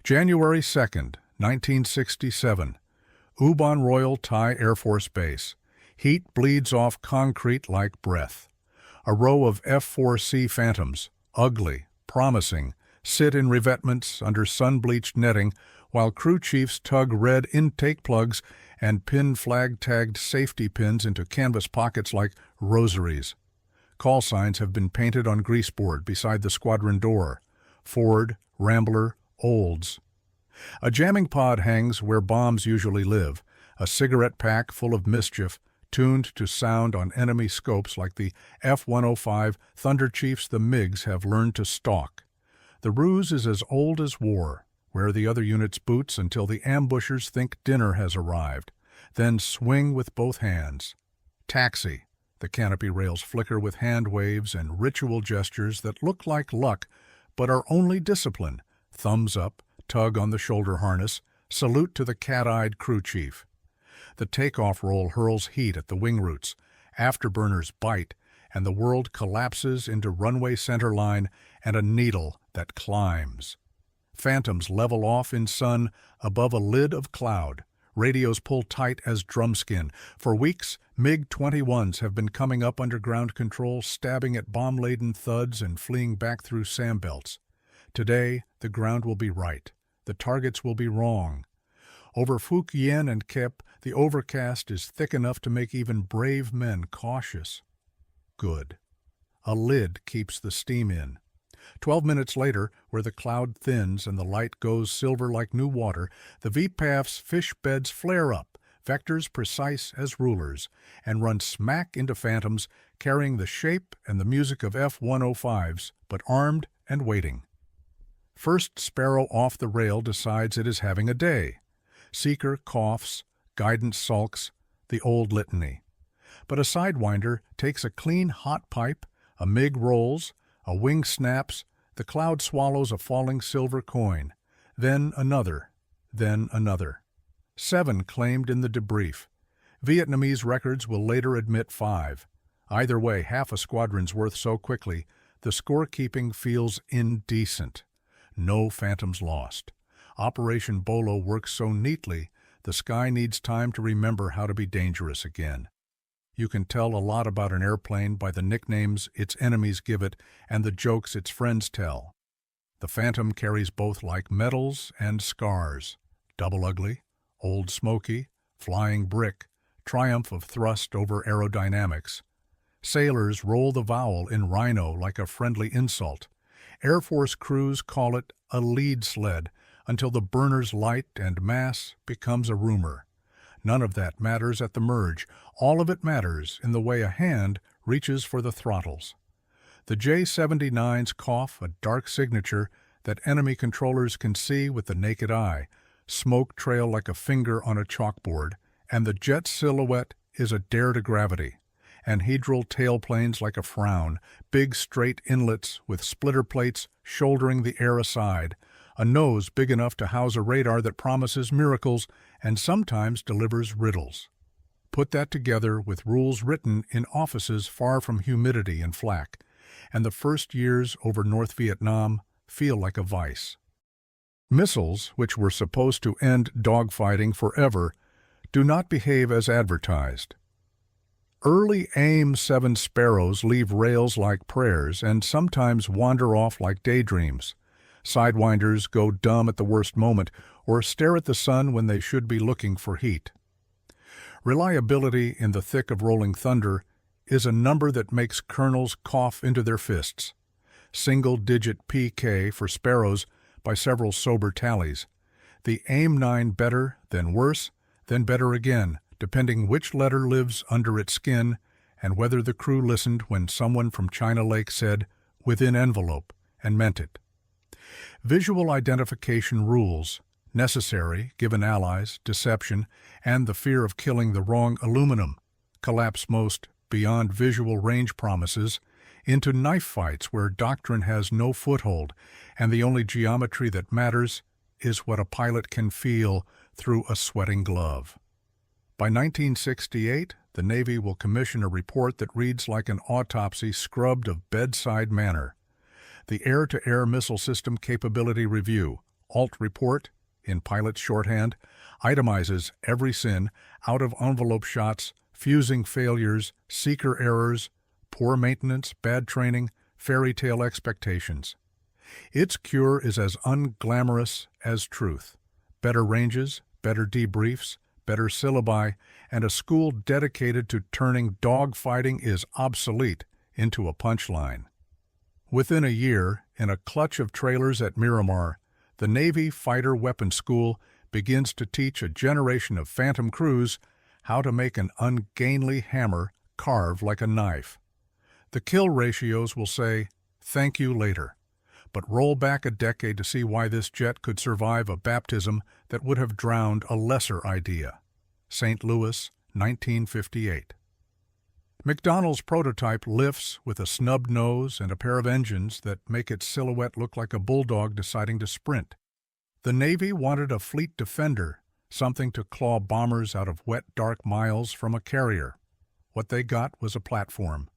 January 2nd, 1967. Ubon Royal Thai Air Force Base. Heat bleeds off concrete like breath. A row of F-4C Phantoms, ugly, promising, sit in revetments under sun-bleached netting while crew chiefs tug red intake plugs and pin flag-tagged safety pins into canvas pockets like rosaries. Call signs have been painted on greaseboard beside the squadron door. Ford, Rambler, Olds. A jamming pod hangs where bombs usually live, a cigarette pack full of mischief, tuned to sound on enemy scopes like the F-105 Thunder Chiefs the MiGs have learned to stalk. The ruse is as old as war. Wear the other unit's boots until the ambushers think dinner has arrived. Then swing with both hands. Taxi. The canopy rails flicker with hand waves and ritual gestures that look like luck, but are only discipline. Thumbs up, tug on the shoulder harness, salute to the cat-eyed crew chief. The takeoff roll hurls heat at the wing roots. Afterburners bite, and the world collapses into runway center line and a needle that climbs. Phantoms level off in sun above a lid of cloud. Radios pull tight as drumskin. For weeks, MiG-21s have been coming up under ground control, stabbing at bomb-laden Thuds and fleeing back through sandbelts. Today, the ground will be right. The targets will be wrong. Over Phuc Yen and Kep, the overcast is thick enough to make even brave men cautious. Good. A lid keeps the steam in. 12 minutes later, where the cloud thins and the light goes silver like new water, the VPAF's fish beds flare up, vectors precise as rulers, and run smack into Phantoms carrying the shape and the music of F-105s, but armed and waiting. First Sparrow off the rail decides it is having a day. Seeker coughs, guidance sulks, the old litany. But a Sidewinder takes a clean hot pipe, a MiG rolls, a wing snaps, the cloud swallows a falling silver coin. Then another, then another. 7 claimed in the debrief. Vietnamese records will later admit 5. Either way, half a squadron's worth so quickly, the scorekeeping feels indecent. No Phantoms lost. Operation BOLO works so neatly, the sky needs time to remember how to be dangerous again. You can tell a lot about an airplane by the nicknames its enemies give it and the jokes its friends tell. The Phantom carries both like medals and scars. Double Ugly, Old Smoky, Flying Brick, triumph of thrust over aerodynamics. Sailors roll the vowel in Rhino like a friendly insult. Air Force crews call it a lead sled until the burner's light and mass becomes a rumor. None of that matters at the merge. All of it matters in the way a hand reaches for the throttles. The J-79s cough a dark signature that enemy controllers can see with the naked eye, smoke trail like a finger on a chalkboard, and the jet silhouette is a dare to gravity. Anhedral tailplanes like a frown, big straight inlets with splitter plates shouldering the air aside, a nose big enough to house a radar that promises miracles and sometimes delivers riddles. Put that together with rules written in offices far from humidity and flak, and the first years over North Vietnam feel like a vice. Missiles, which were supposed to end dogfighting forever, do not behave as advertised. Early AIM-7 Sparrows leave rails like prayers and sometimes wander off like daydreams. Sidewinders go dumb at the worst moment or stare at the sun when they should be looking for heat. Reliability in the thick of rolling thunder is a number that makes colonels cough into their fists. Single-digit PK for Sparrows by several sober tallies. The AIM-9 better, then worse, then better again, depending which letter lives under its skin and whether the crew listened when someone from China Lake said, "within envelope," and meant it. Visual identification rules, necessary given allies, deception, and the fear of killing the wrong aluminum, collapse most, beyond visual range promises, into knife fights where doctrine has no foothold and the only geometry that matters is what a pilot can feel through a sweating glove. By 1968, the Navy will commission a report that reads like an autopsy scrubbed of bedside manner. The Air-to-Air Missile System Capability Review, Ault Report, in pilot's shorthand, itemizes every sin, out-of-envelope shots, fusing failures, seeker errors, poor maintenance, bad training, fairy tale expectations. Its cure is as unglamorous as truth. Better ranges, better debriefs, better syllabi, and a school dedicated to turning dogfighting is obsolete into a punchline. Within a year, in a clutch of trailers at Miramar, the Navy Fighter Weapons School begins to teach a generation of phantom crews how to make an ungainly hammer carve like a knife. The kill ratios will say, "Thank you later." But roll back a decade to see why this jet could survive a baptism that would have drowned a lesser idea. St. Louis, 1958. McDonnell's prototype lifts with a snubbed nose and a pair of engines that make its silhouette look like a bulldog deciding to sprint. The Navy wanted a fleet defender, something to claw bombers out of wet, dark miles from a carrier. What they got was a platform.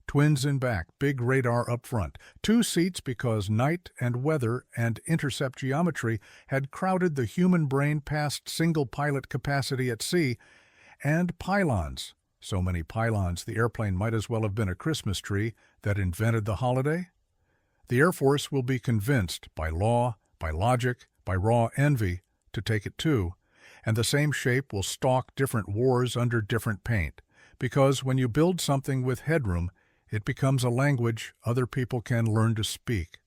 Twins in back, big radar up front, 2 seats because night and weather and intercept geometry had crowded the human brain past single pilot capacity at sea, and pylons. So many pylons the airplane might as well have been a Christmas tree that invented the holiday. The Air Force will be convinced by law, by logic, by raw envy to take it too, and the same shape will stalk different wars under different paint, because when you build something with headroom, it becomes a language other people can learn to speak.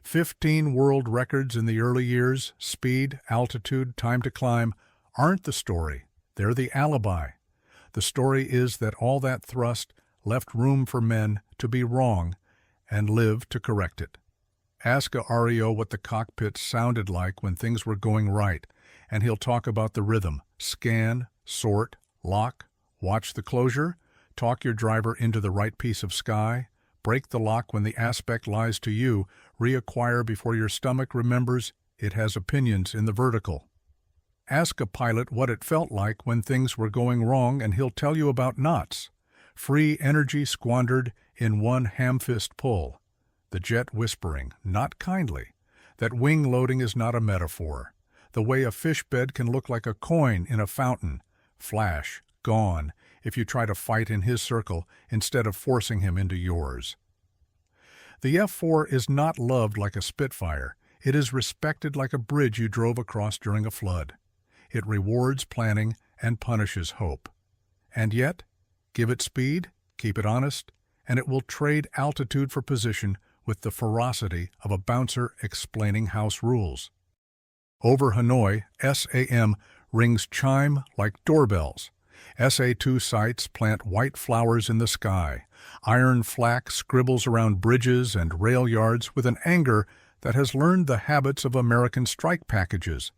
15 world records in the early years, speed, altitude, time to climb, aren't the story. They're the alibi. The story is that all that thrust left room for men to be wrong and live to correct it. Ask a REO what the cockpit sounded like when things were going right, and he'll talk about the rhythm, scan, sort, lock, watch the closure, talk your driver into the right piece of sky, break the lock when the aspect lies to you, reacquire before your stomach remembers it has opinions in the vertical. Ask a pilot what it felt like when things were going wrong and he'll tell you about knots. Free energy squandered in one ham-fist pull. The jet whispering, not kindly, that wing loading is not a metaphor. The way a fish bed can look like a coin in a fountain. Flash, gone, if you try to fight in his circle instead of forcing him into yours. The F-4 is not loved like a Spitfire. It is respected like a bridge you drove across during a flood. It rewards planning and punishes hope. And yet, give it speed, keep it honest, and it will trade altitude for position with the ferocity of a bouncer explaining house rules. Over Hanoi, SAM rings chime like doorbells. SA-2 sites plant white flowers in the sky. Iron flak scribbles around bridges and rail yards with an anger that has learned the habits of American strike packages.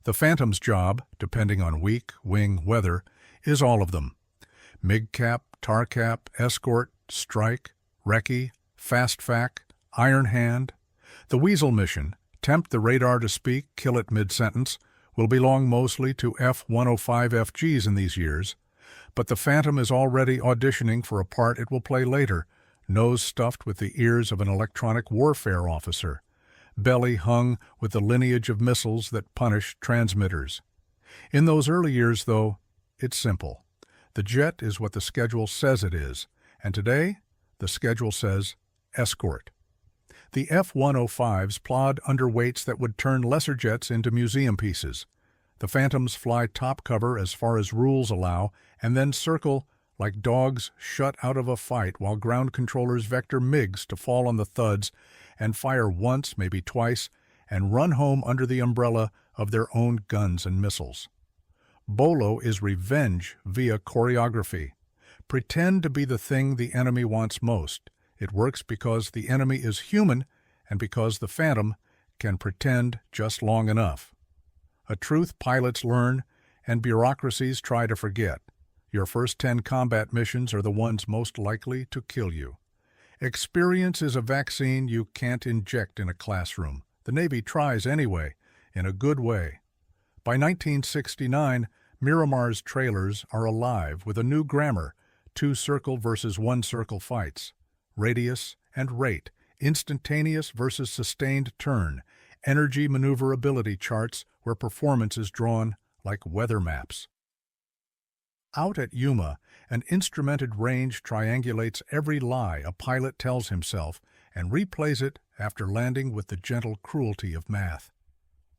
The Phantom's job, depending on week, wing, weather, is all of them. MIG-cap, TAR-cap, escort, strike, recce, fast-fac, iron hand. The Weasel mission, tempt the radar to speak, kill it mid-sentence, will belong mostly to F-105FGs in these years, but the Phantom is already auditioning for a part it will play later, nose stuffed with the ears of an electronic warfare officer, belly hung with the lineage of missiles that punish transmitters. In those early years, though, it's simple. The jet is what the schedule says it is, and today, the schedule says escort. The F-105s plod under weights that would turn lesser jets into museum pieces. The Phantoms fly top cover as far as rules allow and then circle like dogs shut out of a fight while ground controllers vector MiGs to fall on the Thuds and fire once, maybe twice, and run home under the umbrella of their own guns and missiles. BOLO is revenge via choreography. Pretend to be the thing the enemy wants most. It works because the enemy is human and because the Phantom can pretend just long enough. A truth pilots learn and bureaucracies try to forget. Your first 10 combat missions are the ones most likely to kill you. Experience is a vaccine you can't inject in a classroom. The Navy tries anyway, in a good way. By 1969, Miramar's trailers are alive with a new grammar, 2-circle versus 1-circle fights. Radius and rate, instantaneous versus sustained turn, energy maneuverability charts where performance is drawn like weather maps. Out at Yuma, an instrumented range triangulates every lie a pilot tells himself and replays it after landing with the gentle cruelty of math.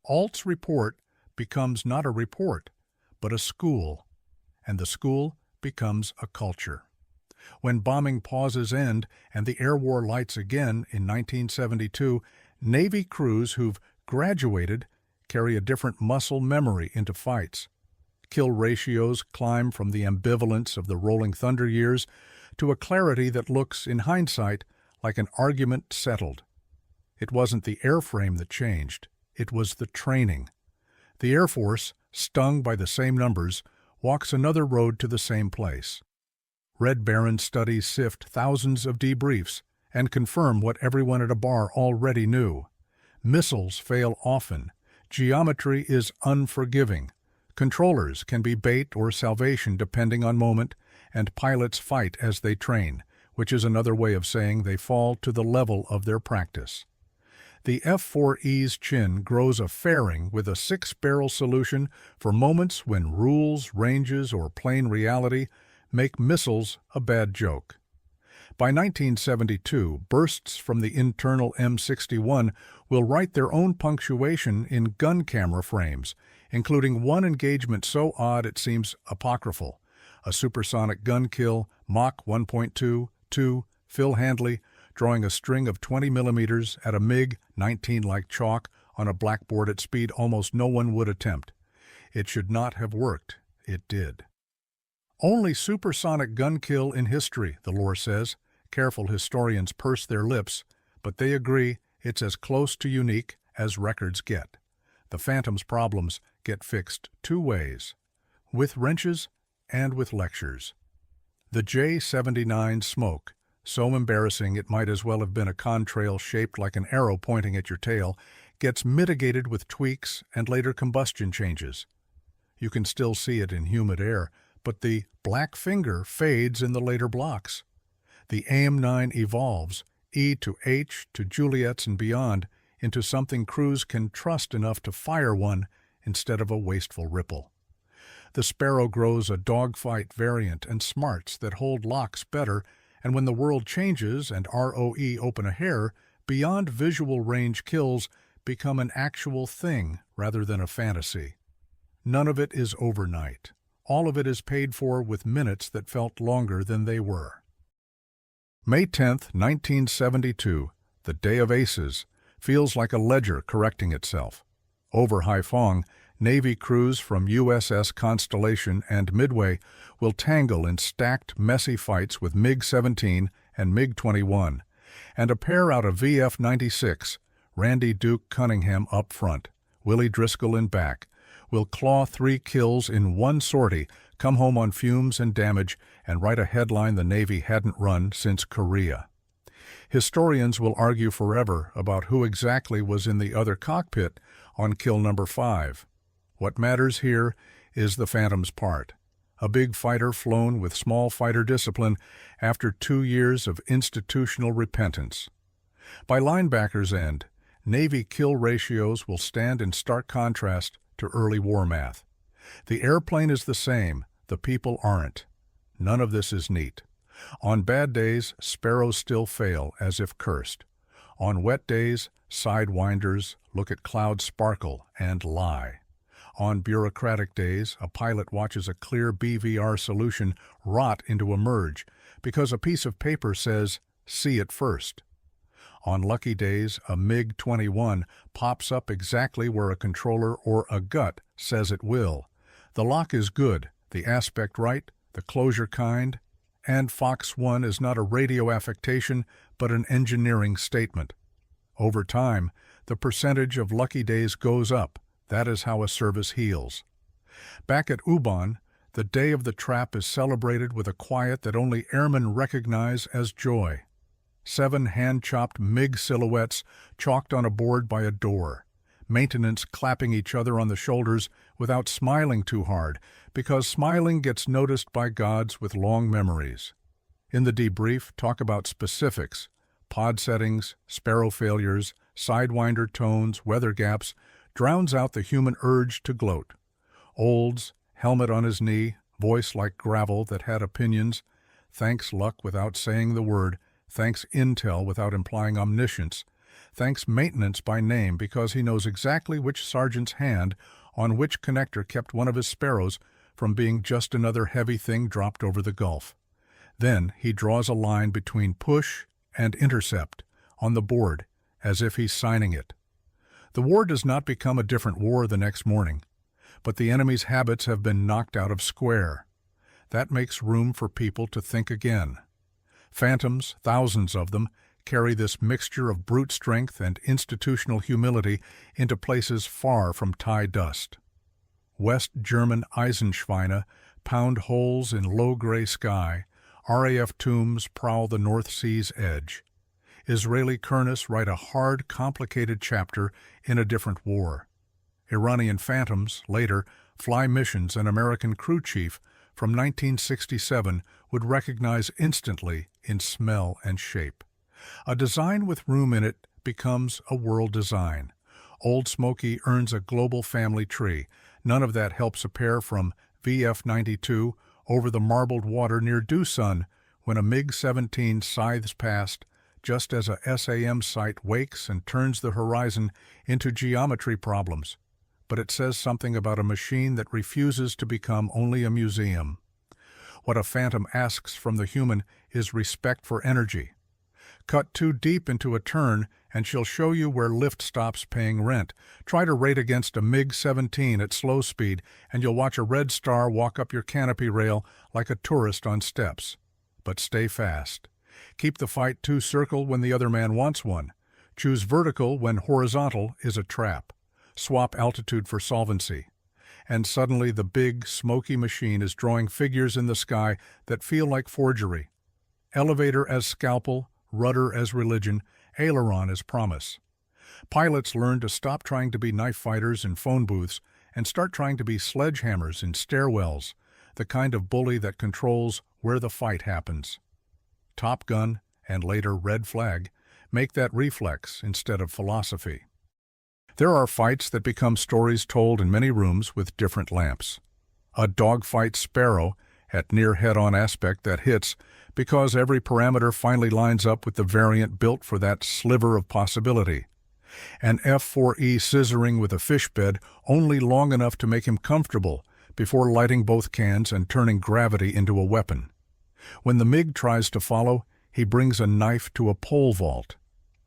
Ault's report becomes not a report, but a school, and the school becomes a culture. When bombing pauses end and the air war lights again in 1972, Navy crews who've graduated carry a different muscle memory into fights. Kill ratios climb from the ambivalence of the Rolling Thunder years to a clarity that looks, in hindsight, like an argument settled. It wasn't the airframe that changed, it was the training. The Air Force, stung by the same numbers, walks another road to the same place. Red Baron studies sift thousands of debriefs and confirm what everyone at a bar already knew. Missiles fail often. Geometry is unforgiving. Controllers can be bait or salvation depending on moment, and pilots fight as they train, which is another way of saying they fall to the level of their practice. The F-4E's chin grows a fairing with a six-barrel solution for moments when rules, ranges, or plain reality make missiles a bad joke. By 1972, bursts from the internal M61 will write their own punctuation in gun camera frames, including one engagement so odd it seems apocryphal, a supersonic gun kill, Mach 1.22, Phil Handley, drawing a string of 20 millimeters at a MiG-19 like chalk on a blackboard at speed almost no one would attempt. It should not have worked. It did. Only supersonic gun kill in history, the lore says. Careful historians purse their lips, but they agree it's as close to unique as records get. The Phantom's problems get fixed two ways, with wrenches and with lectures. The J-79 smoke, so embarrassing it might as well have been a contrail shaped like an arrow pointing at your tail, gets mitigated with tweaks and later combustion changes. You can still see it in humid air, but the black finger fades in the later blocks. The AIM-9 evolves, E to H to Juliets and beyond, into something crews can trust enough to fire one instead of a wasteful ripple. The Sparrow grows a dogfight variant and smarts that hold locks better, and when the world changes and ROE open a hair, beyond visual range kills become an actual thing rather than a fantasy. None of it is overnight. All of it is paid for with minutes that felt longer than they were. May 10, 1972, the Day of Aces, feels like a ledger correcting itself. Over Haiphong, Navy crews from USS Constellation and Midway will tangle in stacked, messy fights with MiG-17 and MiG-21, and a pair out of VF-96, Randy Duke Cunningham up front, Willie Driscoll in back, will claw 3 kills in one sortie, come home on fumes and damage, and write a headline the Navy hadn't run since Korea. Historians will argue forever about who exactly was in the other cockpit on kill number 5. What matters here is the Phantom's part, a big fighter flown with small fighter discipline after 2 years of institutional repentance. By Linebacker's end, Navy kill ratios will stand in stark contrast to early war math. The airplane is the same, the people aren't. None of this is neat. On bad days, sparrows still fail as if cursed. On wet days, sidewinders look at clouds sparkle and lie. On bureaucratic days, a pilot watches a clear BVR solution rot into a merge because a piece of paper says, "See it first." On lucky days, a MiG-21 pops up exactly where a controller or a gut says it will. The lock is good, the aspect right, the closure kind, and Fox 1 is not a radio affectation but an engineering statement. Over time, the percentage of lucky days goes up. That is how a service heals. Back at Ubon, the day of the trap is celebrated with a quiet that only airmen recognize as joy. 7 hand-chopped MiG silhouettes chalked on a board by a door. Maintenance clapping each other on the shoulders without smiling too hard, because smiling gets noticed by gods with long memories. In the debrief, talk about specifics, pod settings, sparrow failures, sidewinder tones, weather gaps, drowns out the human urge to gloat. Olds, helmet on his knee, voice like gravel that had opinions, thanks luck without saying the word, thanks intel without implying omniscience, thanks maintenance by name because he knows exactly which sergeant's hand on which connector kept one of his sparrows from being just another heavy thing dropped over the Gulf. Then he draws a line between push and intercept on the board as if he's signing it. The war does not become a different war the next morning, but the enemy's habits have been knocked out of square. That makes room for people to think again. Phantoms, thousands of them, carry this mixture of brute strength and institutional humility into places far from TIE dust. West German Eisenschweine pound holes in low-gray sky, RAF tombs prowl the North Sea's edge. Israeli Kurnis write a hard, complicated chapter in a different war. Iranian Phantoms, later, fly missions an American crew chief from 1967 would recognize instantly in smell and shape. A design with room in it becomes a world design. Old Smoky earns a global family tree. None of that helps a pair from VF-92 over the marbled water near Doosan when a MiG-17 scythes past just as a SAM sight wakes and turns the horizon into geometry problems. But it says something about a machine that refuses to become only a museum. What a Phantom asks from the human is respect for energy. Cut too deep into a turn and she'll show you where lift stops paying rent. Try to rate against a MiG-17 at slow speed and you'll watch a red star walk up your canopy rail like a tourist on steps. But stay fast. Keep the fight too circle when the other man wants one. Choose vertical when horizontal is a trap. Swap altitude for solvency. And suddenly the big, smoky machine is drawing figures in the sky that feel like forgery. Elevator as scalpel, rudder as religion, aileron as promise. Pilots learn to stop trying to be knife fighters in phone booths and start trying to be sledgehammers in stairwells, the kind of bully that controls where the fight happens. Top Gun, and later Red Flag, make that reflex instead of philosophy. There are fights that become stories told in many rooms with different lamps. A dogfight Sparrow at near head-on aspect that hits because every parameter finally lines up with the variant built for that sliver of possibility. An F-4E scissoring with a fish bed only long enough to make him comfortable before lighting both cans and turning gravity into a weapon. When the MiG tries to follow, he brings a knife to a pole vault.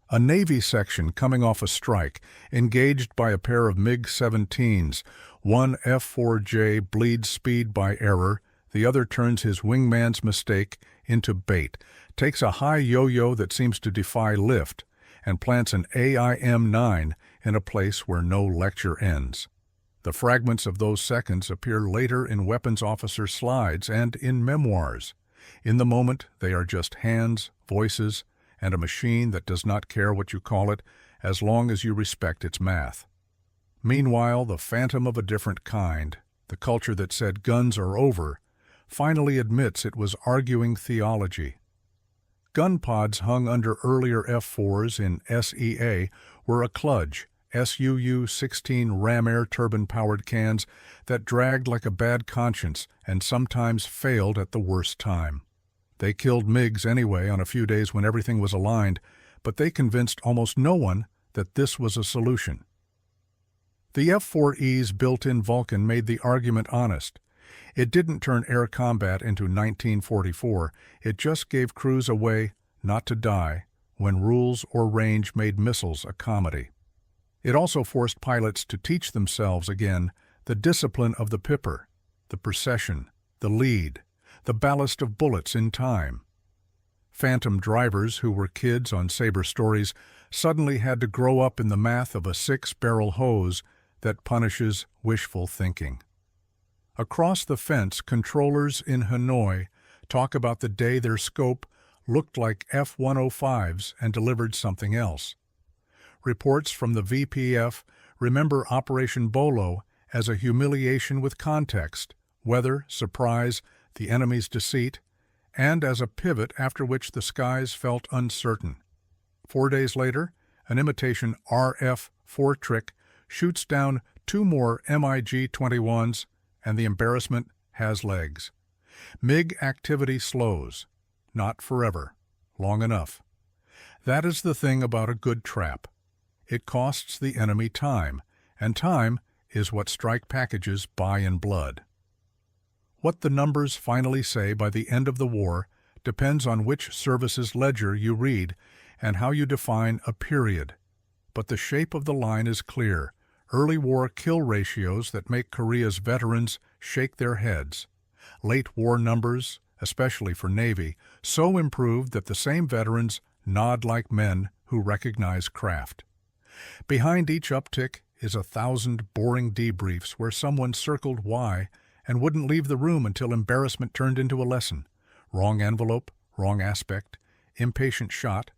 A Navy section coming off a strike, engaged by a pair of MiG-17s. One F-4J bleeds speed by error, the other turns his wingman's mistake into bait, takes a high yo-yo that seems to defy lift, and plants an AIM-9 in a place where no lecture ends. The fragments of those seconds appear later in weapons officer slides and in memoirs. In the moment, they are just hands, voices, and a machine that does not care what you call it as long as you respect its math. Meanwhile, the Phantom of a different kind, the culture that said guns are over, finally admits it was arguing theology. Gun pods hung under earlier F-4s in SEA were a kludge, SUU-16 ram air turbine-powered cans that dragged like a bad conscience and sometimes failed at the worst time. They killed MiGs anyway on a few days when everything was aligned, but they convinced almost no one that this was a solution. The F-4E's built-in Vulcan made the argument honest. It didn't turn air combat into 1944, it just gave crews a way not to die when rules or range made missiles a comedy. It also forced pilots to teach themselves again the discipline of the pipper, the procession, the lead, the ballast of bullets in time. Phantom drivers who were kids on Sabre stories suddenly had to grow up in the math of a 6-barrel hose that punishes wishful thinking. Across the fence, controllers in Hanoi talk about the day their scope looked like F-105s and delivered something else. Reports from the VPF remember Operation BOLO as a humiliation with context, weather, surprise, the enemy's deceit, and as a pivot after which the skies felt uncertain. 4 days later, an imitation RF-4 trick, shoots down 2 more MiG-21s, and the embarrassment has legs. MiG activity slows. Not forever. Long enough. That is the thing about a good trap. It costs the enemy time, and time is what strike packages buy in blood. What the numbers finally say by the end of the war depends on which service's ledger you read and how you define a period. But the shape of the line is clear. Early war kill ratios that make Korea's veterans shake their heads. Late war numbers, especially for Navy, so improved that the same veterans nod like men who recognize craft. Behind each uptick is 1,000 boring debriefs where someone circled why and wouldn't leave the room until embarrassment turned into a lesson. Wrong envelope, wrong aspect, impatient shot,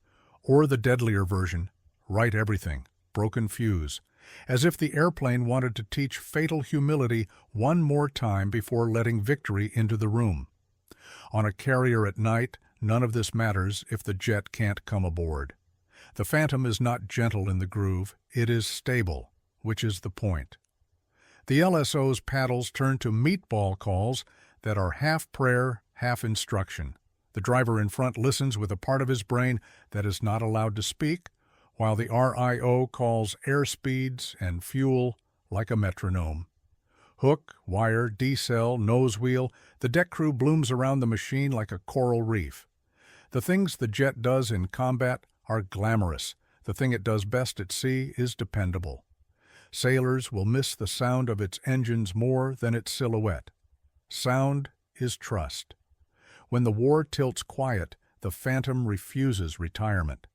or the deadlier version, right everything, broken fuse, as if the airplane wanted to teach fatal humility one more time before letting victory into the room. On a carrier at night, none of this matters if the jet can't come aboard. The Phantom is not gentle in the groove, it is stable, which is the point. The LSO's paddles turn to meatball calls that are half prayer, half instruction. The driver in front listens with a part of his brain that is not allowed to speak, while the RIO calls airspeeds and fuel like a metronome. Hook, wire, decel, nose wheel, the deck crew blooms around the machine like a coral reef. The things the jet does in combat are glamorous. The thing it does best at sea is dependable. Sailors will miss the sound of its engines more than its silhouette. Sound is trust. When the war tilts quiet, the Phantom refuses retirement.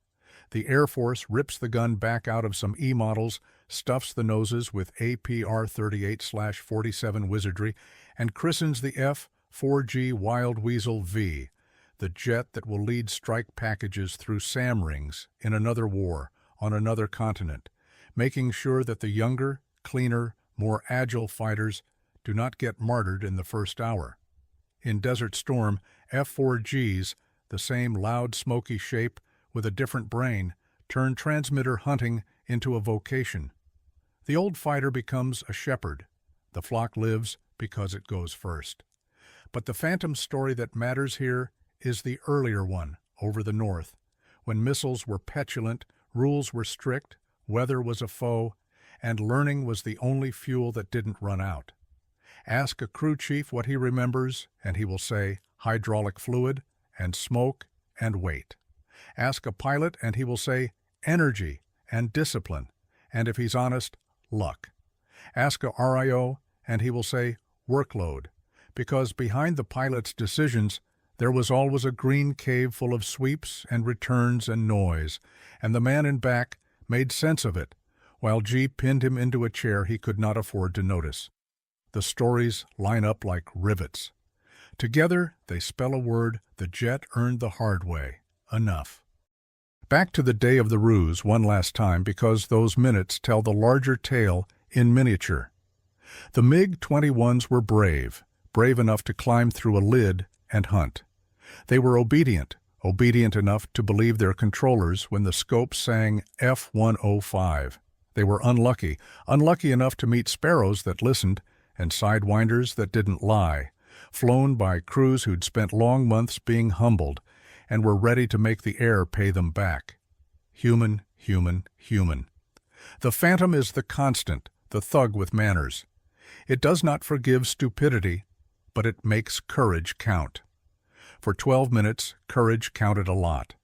The Air Force rips the gun back out of some E models, stuffs the noses with APR-38/47 wizardry, and christens the F-4G Wild Weasel V, the jet that will lead strike packages through SAM rings in another war on another continent, making sure that the younger, cleaner, more agile fighters do not get martyred in the first hour. In Desert Storm, F-4Gs, the same loud, smoky shape with a different brain, turn transmitter hunting into a vocation. The old fighter becomes a shepherd. The flock lives because it goes first. But the Phantom story that matters here is the earlier one, over the north, when missiles were petulant, rules were strict, weather was a foe, and learning was the only fuel that didn't run out. Ask a crew chief what he remembers, and he will say hydraulic fluid, and smoke, and weight. Ask a pilot, and he will say energy and discipline, and if he's honest, luck. Ask a RIO, and he will say workload, because behind the pilot's decisions, there was always a green cave full of sweeps and returns and noise, and the man in back made sense of it, while G pinned him into a chair he could not afford to notice. The stories line up like rivets. Together, they spell a word the jet earned the hard way. Enough. Back to the day of the ruse one last time, because those minutes tell the larger tale in miniature. The MiG-21s were brave enough to climb through a lid and hunt. They were obedient enough to believe their controllers when the scope sang F-105. They were unlucky enough to meet sparrows that listened and sidewinders that didn't lie, flown by crews who'd spent long months being humbled and were ready to make the air pay them back. Human, human, human. The Phantom is the constant, the thug with manners. It does not forgive stupidity, but it makes courage count. For 12 minutes, courage counted a lot.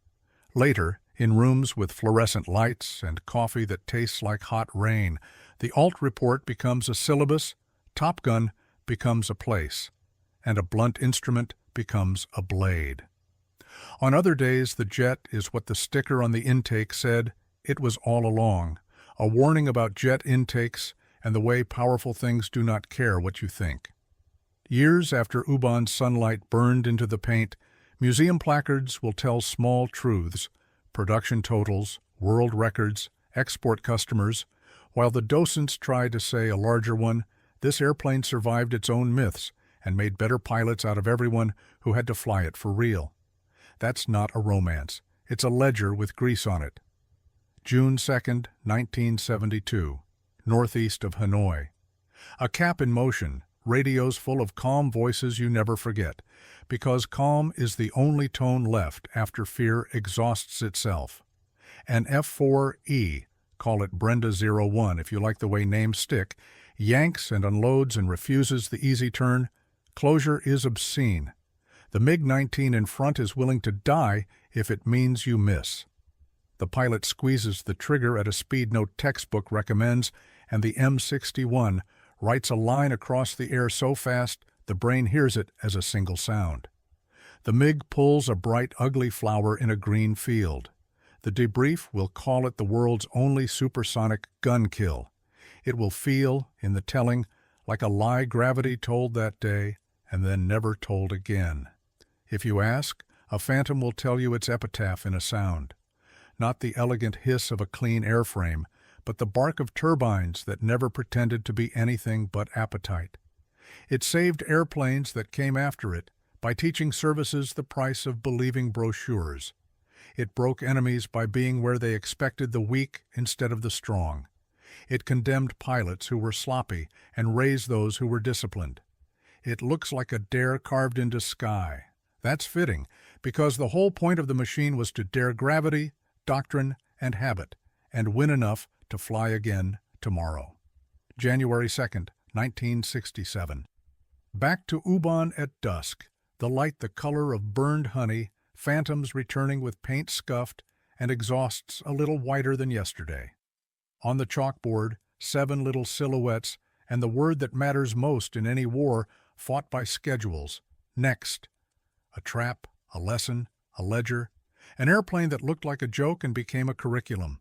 Later, in rooms with fluorescent lights and coffee that tastes like hot rain, the Ault Report becomes a syllabus, Top Gun becomes a place, and a blunt instrument becomes a blade. On other days, the jet is what the sticker on the intake said it was all along, a warning about jet intakes and the way powerful things do not care what you think. Years after Ubon's sunlight burned into the paint, museum placards will tell small truths, production totals, world records, export customers, while the docents try to say a larger one, this airplane survived its own myths and made better pilots out of everyone who had to fly it for real. That's not a romance. It's a ledger with grease on it. June 2, 1972, northeast of Hanoi. A cap in motion, radios full of calm voices you never forget, because calm is the only tone left after fear exhausts itself. An F-4E, call it Brenda 01 if you like the way names stick, yanks and unloads and refuses the easy turn. Closure is obscene. The MiG-19 in front is willing to die if it means you miss. The pilot squeezes the trigger at a speed no textbook recommends, and the M61 writes a line across the air so fast the brain hears it as a single sound. The MiG pulls a bright, ugly flower in a green field. The debrief will call it the world's only supersonic gun kill. It will feel, in the telling, like a lie gravity told that day and then never told again. If you ask, a phantom will tell you its epitaph in a sound. Not the elegant hiss of a clean airframe, but the bark of turbines that never pretended to be anything but appetite. It saved airplanes that came after it by teaching services the price of believing brochures. It broke enemies by being where they expected the weak instead of the strong. It condemned pilots who were sloppy and raised those who were disciplined. It looks like a dare carved into sky. That's fitting, because the whole point of the machine was to dare gravity, doctrine, and habit, and win enough to fly again tomorrow. January 2nd, 1967. Back to Ubon at dusk, the light the color of burned honey, phantoms returning with paint scuffed, and exhausts a little whiter than yesterday. On the chalkboard, 7 little silhouettes, and the word that matters most in any war fought by schedules: next. A trap, a lesson, a ledger, an airplane that looked like a joke and became a curriculum.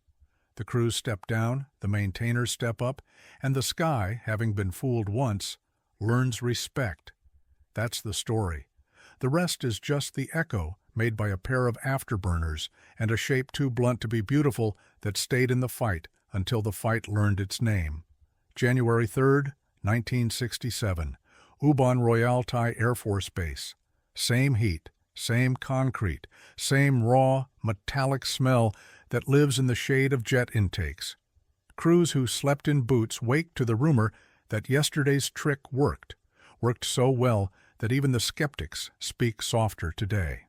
The crews step down, the maintainers step up, and the sky, having been fooled once, learns respect. That's the story. The rest is just the echo made by a pair of afterburners and a shape too blunt to be beautiful that stayed in the fight until the fight learned its name. January 3rd, 1967, Ubon Royal Thai Air Force Base. Same heat, same concrete, same raw, metallic smell that lives in the shade of jet intakes. Crews who slept in boots wake to the rumor that yesterday's trick worked so well that even the skeptics speak softer today.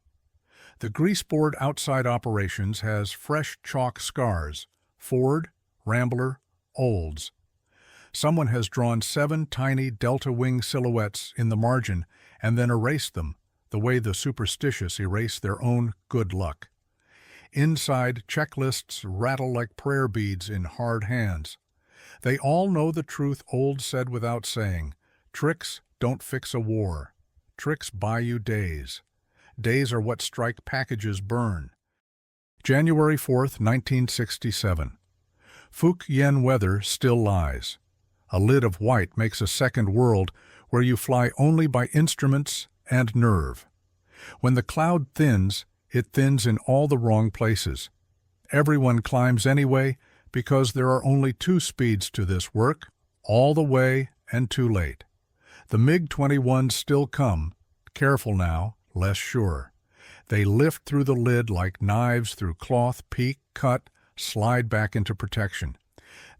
The greaseboard outside operations has fresh chalk scars: Ford, Rambler, Olds. Someone has drawn 7 tiny delta wing silhouettes in the margin and then erased them, the way the superstitious erase their own good luck. Inside, checklists rattle like prayer beads in hard hands. They all know the truth Old said without saying: tricks don't fix a war. Tricks buy you days. Days are what strike packages burn. January 4th, 1967. Phuc Yen weather still lies. A lid of white makes a second world where you fly only by instruments and nerve. When the cloud thins, it thins in all the wrong places. Everyone climbs anyway because there are only 2 speeds to this work: all the way and too late. The MiG-21s still come, careful now, less sure. They lift through the lid like knives through cloth, peek, cut, slide back into protection.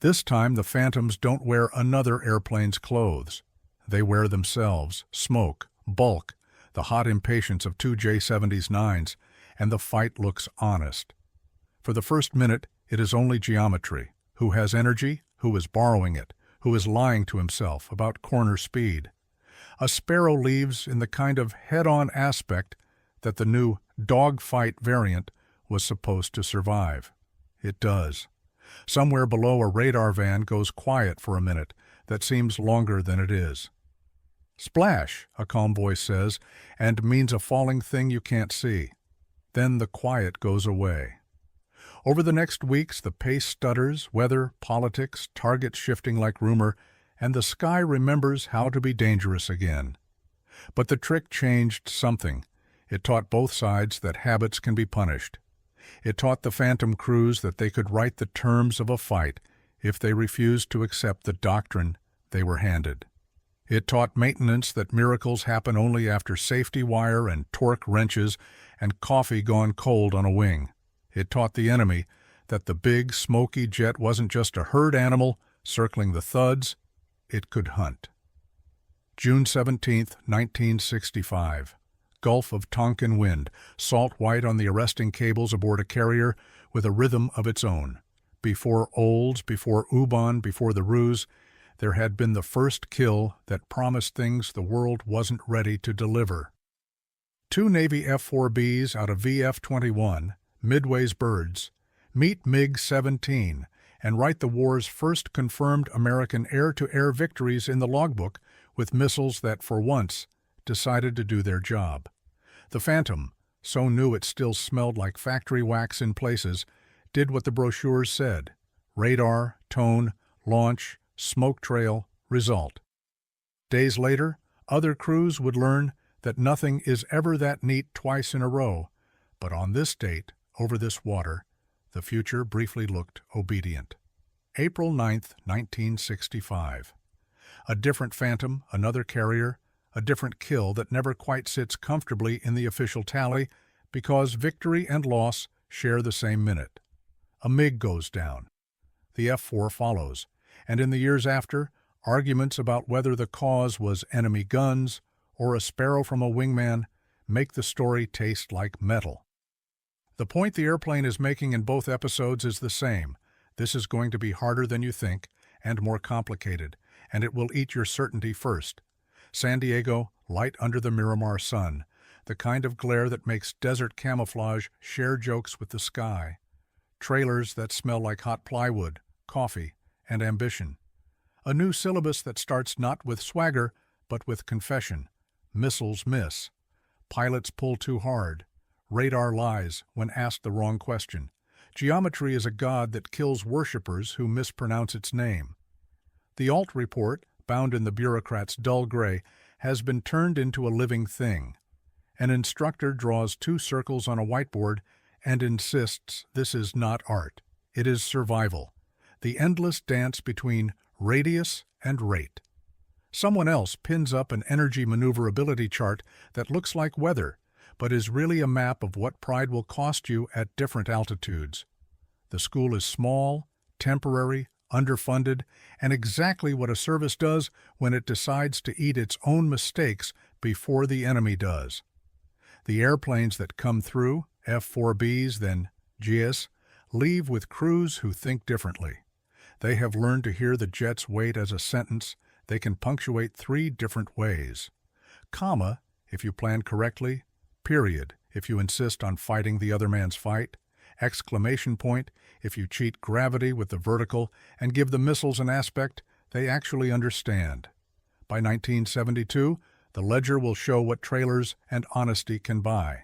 This time the phantoms don't wear another airplane's clothes. They wear themselves, smoke, bulk, the hot impatience of 2 J-79s, and the fight looks honest. For the first minute, it is only geometry. Who has energy? Who is borrowing it? Who is lying to himself about corner speed? A sparrow leaves in the kind of head-on aspect that the new dogfight variant was supposed to survive. It does. Somewhere below, a radar van goes quiet for a minute that seems longer than it is. Splash, a calm voice says, and means a falling thing you can't see. Then the quiet goes away. Over the next weeks, the pace stutters, weather, politics, targets shifting like rumor, and the sky remembers how to be dangerous again. But the trick changed something. It taught both sides that habits can be punished. It taught the phantom crews that they could write the terms of a fight if they refused to accept the doctrine they were handed. It taught maintenance that miracles happen only after safety wire and torque wrenches and coffee gone cold on a wing. It taught the enemy that the big, smoky jet wasn't just a herd animal circling the Thuds, it could hunt. June 17, 1965. Gulf of Tonkin wind, salt white on the arresting cables aboard a carrier with a rhythm of its own. Before Olds, before Ubon, before the ruse, there had been the first kill that promised things the world wasn't ready to deliver. 2 Navy F-4Bs out of VF-21, Midway's birds, meet MiG-17 and write the war's first confirmed American air-to-air victories in the logbook with missiles that, for once, decided to do their job. The Phantom, so new it still smelled like factory wax in places, did what the brochures said. Radar, tone, launch, smoke trail, result. Days later, other crews would learn that nothing is ever that neat twice in a row, but on this date, over this water, the future briefly looked obedient. April 9, 1965. A different Phantom, another carrier, a different kill that never quite sits comfortably in the official tally because victory and loss share the same minute. A MiG goes down. The F-4 follows, and in the years after, arguments about whether the cause was enemy guns or a sparrow from a wingman make the story taste like metal. The point the airplane is making in both episodes is the same. This is going to be harder than you think and more complicated, and it will eat your certainty first. San Diego, light under the Miramar sun, the kind of glare that makes desert camouflage share jokes with the sky. Trailers that smell like hot plywood, coffee, and ambition. A new syllabus that starts not with swagger, but with confession. Missiles miss. Pilots pull too hard. Radar lies when asked the wrong question. Geometry is a god that kills worshippers who mispronounce its name. The Ault Report, bound in the bureaucrat's dull gray, has been turned into a living thing. An instructor draws 2 circles on a whiteboard and insists this is not art. It is survival. The endless dance between radius and rate. Someone else pins up an energy maneuverability chart that looks like weather, but is really a map of what pride will cost you at different altitudes. The school is small, temporary, underfunded, and exactly what a service does when it decides to eat its own mistakes before the enemy does. The airplanes that come through, F-4Bs, then GS, leave with crews who think differently. They have learned to hear the jet's weight as a sentence they can punctuate 3 different ways. Comma, if you plan correctly. Period, if you insist on fighting the other man's fight. Exclamation point, if you cheat gravity with the vertical and give the missiles an aspect they actually understand. By 1972, the ledger will show what trailers and honesty can buy.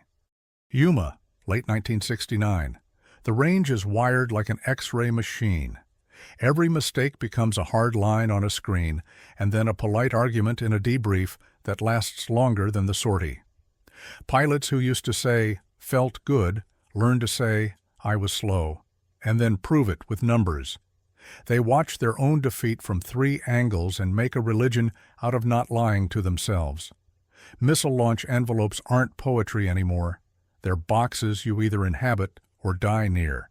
Yuma, late 1969. The range is wired like an X-ray machine. Every mistake becomes a hard line on a screen, and then a polite argument in a debrief that lasts longer than the sortie. Pilots who used to say, "felt good," learn to say, "I was slow," and then prove it with numbers. They watch their own defeat from 3 angles and make a religion out of not lying to themselves. Missile launch envelopes aren't poetry anymore. They're boxes you either inhabit or die near.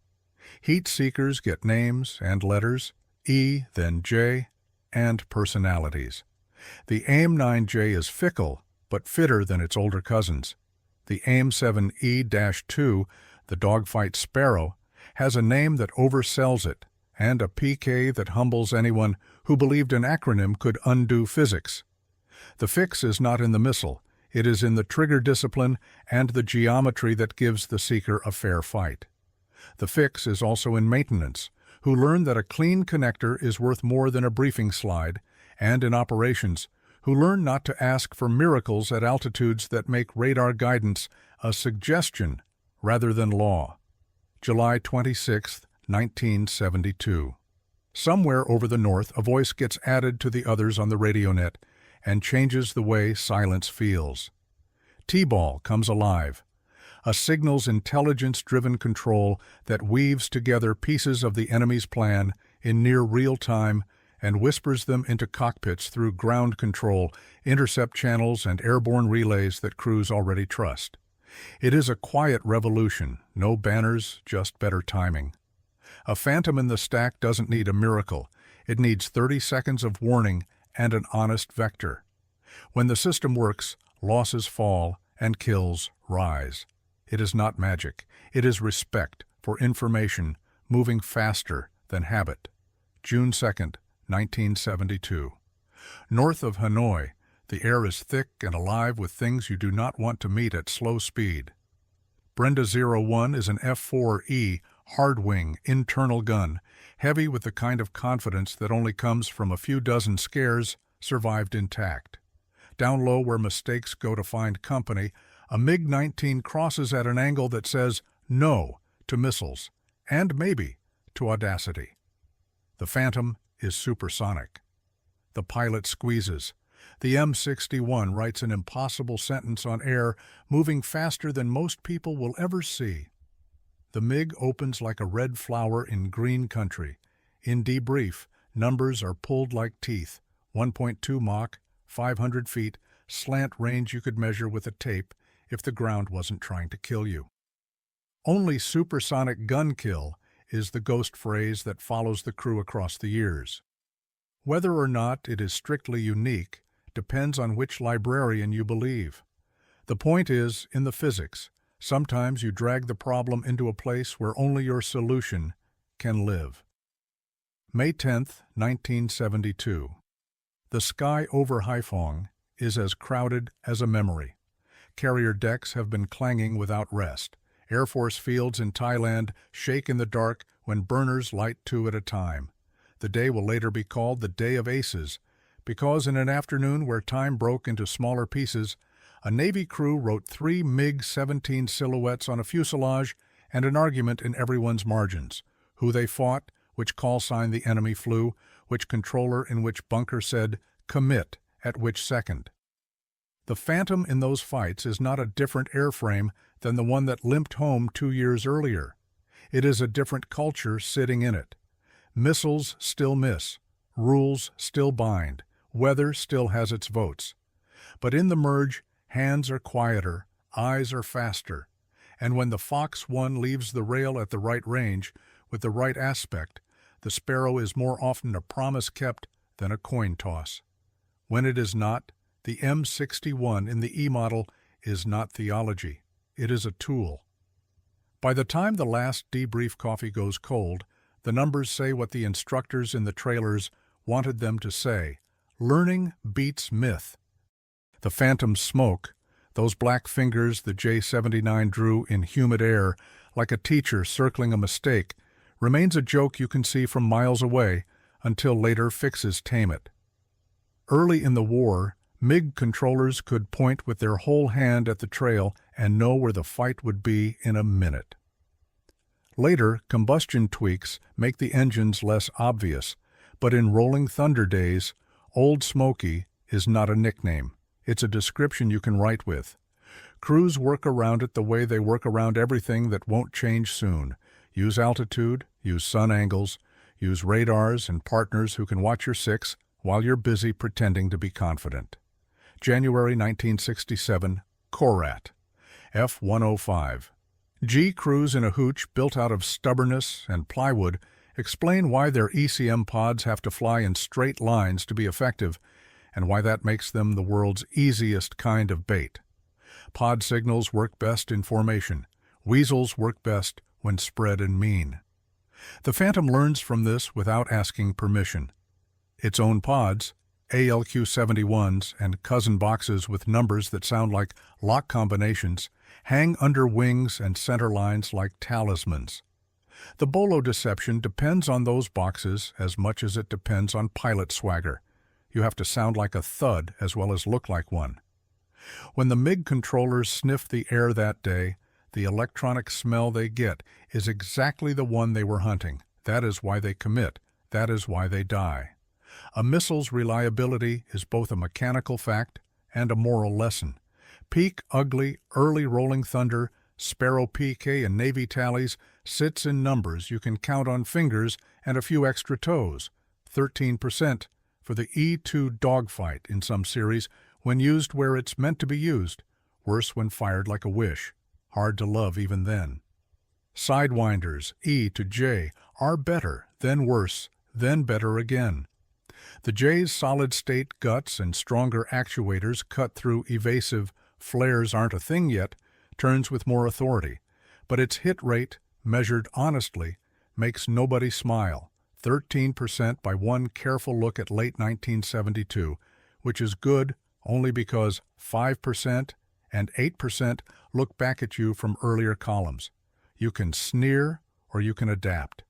Heat seekers get names and letters, E, then J, and personalities. The AIM-9J is fickle, but fitter than its older cousins. The AIM-7E-2, the dogfight Sparrow, has a name that oversells it, and a PK that humbles anyone who believed an acronym could undo physics. The fix is not in the missile, it is in the trigger discipline and the geometry that gives the seeker a fair fight. The fix is also in maintenance, who learn that a clean connector is worth more than a briefing slide, and in operations, who learn not to ask for miracles at altitudes that make radar guidance a suggestion rather than law. July 26, 1972. Somewhere over the north, a voice gets added to the others on the radio net and changes the way silence feels. TEABALL comes alive, a signal's intelligence-driven control that weaves together pieces of the enemy's plan in near real time and whispers them into cockpits through ground control, intercept channels, and airborne relays that crews already trust. It is a quiet revolution, no banners, just better timing. A phantom in the stack doesn't need a miracle. It needs 30 seconds of warning and an honest vector. When the system works, losses fall and kills rise. It is not magic. It is respect for information moving faster than habit. June 2nd, 1972. North of Hanoi, the air is thick and alive with things you do not want to meet at slow speed. Brenda 01 is an F-4E hard-wing internal gun, heavy with the kind of confidence that only comes from a few dozen scares survived intact. Down low where mistakes go to find company, a MiG-19 crosses at an angle that says no to missiles, and maybe to audacity. The Phantom is supersonic. The pilot squeezes. The M61 writes an impossible sentence on air, moving faster than most people will ever see. The MiG opens like a red flower in green country. In debrief, numbers are pulled like teeth. 1.2 Mach, 500 feet, slant range you could measure with a tape if the ground wasn't trying to kill you. Only supersonic gun kill is the ghost phrase that follows the crew across the years. Whether or not it is strictly unique depends on which librarian you believe. The point is, in the physics, sometimes you drag the problem into a place where only your solution can live. May 10th, 1972. The sky over Haiphong is as crowded as a memory. Carrier decks have been clanging without rest. Air Force fields in Thailand shake in the dark when burners light two at a time. The day will later be called the Day of Aces, because in an afternoon where time broke into smaller pieces, a Navy crew wrote 3 MiG-17 silhouettes on a fuselage and an argument in everyone's margins: who they fought, which call sign the enemy flew, which controller in which bunker said "commit" at which second. The Phantom in those fights is not a different airframe than the one that limped home 2 years earlier. It is a different culture sitting in it. Missiles still miss, rules still bind, weather still has its votes. But in the merge, hands are quieter, eyes are faster, and when the Fox 1 leaves the rail at the right range, with the right aspect, the Sparrow is more often a promise kept than a coin toss. When it is not, the M61 in the E model is not theology. It is a tool. By the time the last debrief coffee goes cold, the numbers say what the instructors in the trailers wanted them to say. Learning beats myth. The Phantom's smoke, those black fingers the J-79 drew in humid air like a teacher circling a mistake, remains a joke you can see from miles away until later fixes tame it. Early in the war, MiG controllers could point with their whole hand at the trail and know where the fight would be in a minute. Later, combustion tweaks make the engines less obvious, but in Rolling Thunder days, Old Smoky is not a nickname. It's a description you can write with. Crews work around it the way they work around everything that won't change soon. Use altitude, use sun angles, use radars and partners who can watch your six while you're busy pretending to be confident. January 1967, Korat, F-105. G crews in a hooch built out of stubbornness and plywood explain why their ECM pods have to fly in straight lines to be effective, and why that makes them the world's easiest kind of bait. Pod signals work best in formation. Weasels work best when spread and mean. The Phantom learns from this without asking permission. Its own pods, ALQ-71s and cousin boxes with numbers that sound like lock combinations, hang under wings and center lines like talismans. The BOLO deception depends on those boxes as much as it depends on pilot swagger. You have to sound like a thud as well as look like one. When the MiG controllers sniff the air that day, the electronic smell they get is exactly the one they were hunting. That is why they commit. That is why they die. A missile's reliability is both a mechanical fact and a moral lesson. Peak, ugly, early Rolling Thunder, Sparrow PK and Navy tallies sits in numbers you can count on fingers and a few extra toes. 13% for the E-2 dogfight in some series when used where it's meant to be used. Worse when fired like a wish. Hard to love even then. Sidewinders, E to J, are better, then worse, then better again. The J's solid-state guts and stronger actuators cut through evasive flares aren't a thing yet, turns with more authority. But its hit rate, measured honestly, makes nobody smile. 13% by one careful look at late 1972, which is good only because 5% and 8% look back at you from earlier columns. You can sneer or you can adapt.